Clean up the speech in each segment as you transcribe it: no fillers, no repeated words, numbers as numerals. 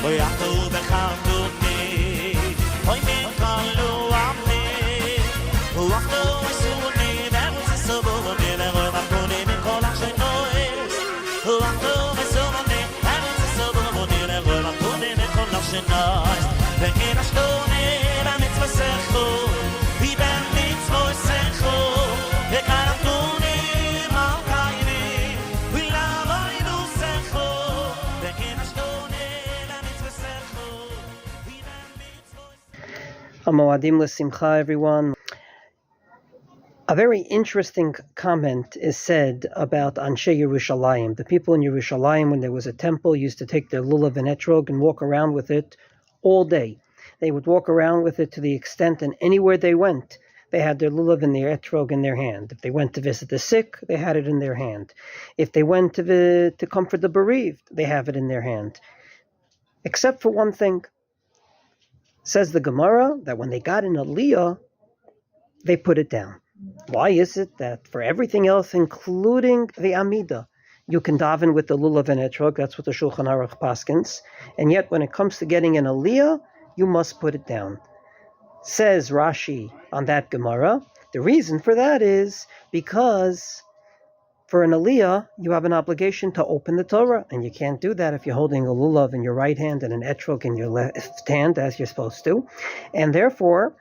ויחדו בחמדוני אוי מן קלו עמי ויחדו מסוני ורוצי סובוני לרוי מפוני מן כל השנויס ויחדו מסוני ורוצי סובוני לרוי מפוני מן כל השנויס ואין השתוני במצווה סכו ויבן מצווה סכו וקרמתוני מלכייני ולב היינו סכו ואין השתוני במצווה סכו ויבן מצווה Amoadim l'simcha, everyone. A very interesting comment is said about Anshe Yerushalayim. The people in Yerushalayim, when there was a temple, used to take their lulav and etrog and walk around with it all day. They would walk around with it to the extent, and anywhere they went, they had their lulav and their etrog in their hand. If they went to visit the sick, they had it in their hand. If they went to comfort the bereaved, they have it in their hand. Except for one thing. Says the Gemara that when they got in Aliya, they put it down. Why is it that for everything else, including the Amida, you can daven with the Lulav and Etrog? That's what the Shulchan Aruch paskins. And yet when it comes to getting an Aliya, you must put it down. Says Rashi on that Gemara, the reason for that is because for an Aliya, you have an obligation to open the Torah, and you can't do that if you're holding a Lulav in your right hand and an Etrog in your left hand, as you're supposed to. And therefore,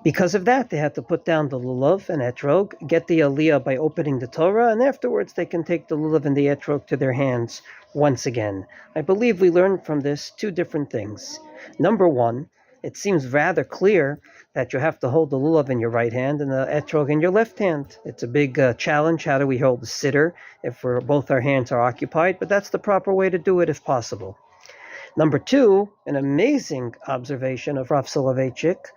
because of that, they had to put down the Lulav and Etrog, get the Aliya by opening the Torah, and afterwards they can take the Lulav and the Etrog to their hands once again. I believe we learned from this two different things. Number one, it seems rather clear that you have to hold the Lulav in your right hand and the Etrog in your left hand. It's a big challenge. How do we hold the sitter if both our hands are occupied? But that's the proper way to do it if possible. Number two, an amazing observation of Rav Soloveitchik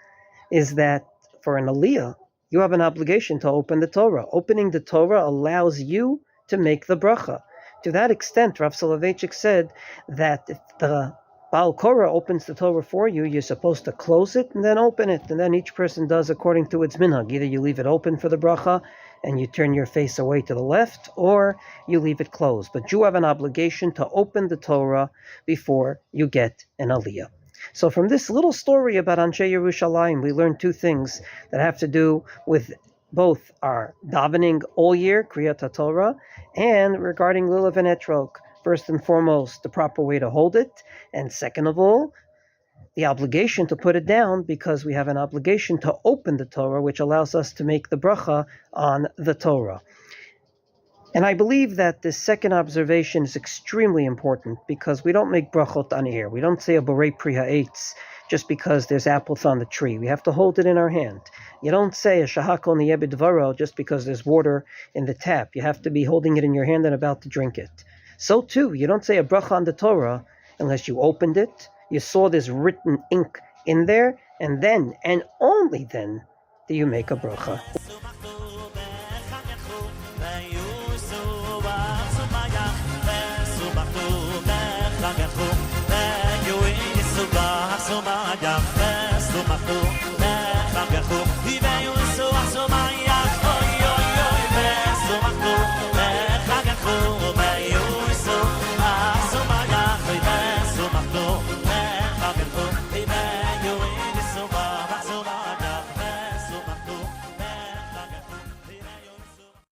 is that for an Aliya, you have an obligation to open the Torah. Opening the Torah allows you to make the bracha. To that extent, Rav Soloveitchik said that if the Baal Korah opens the Torah for you, you're supposed to close it and then open it. And then each person does according to its minhag. Either you leave it open for the bracha and you turn your face away to the left, or you leave it closed. But you have an obligation to open the Torah before you get an Aliya. So from this little story about Anshe Yerushalayim, we learn two things that have to do with both our davening all year, Kriyat Torah, and regarding Lulav and Etrog. First and foremost, the proper way to hold it, and second of all, the obligation to put it down, because we have an obligation to open the Torah, which allows us to make the bracha on the Torah. And I believe that this second observation is extremely important, because we don't make brachot on here. We don't say a borei pri ha'etz just because there's apples on the tree. We have to hold it in our hand. You don't say a shahakol niyeh b'dvaro just because there's water in the tap. You have to be holding it in your hand and about to drink it. So too, you don't say a bracha on the Torah unless you opened it, you saw this written ink in there, and then, and only then, do you make a bracha. Sumagach,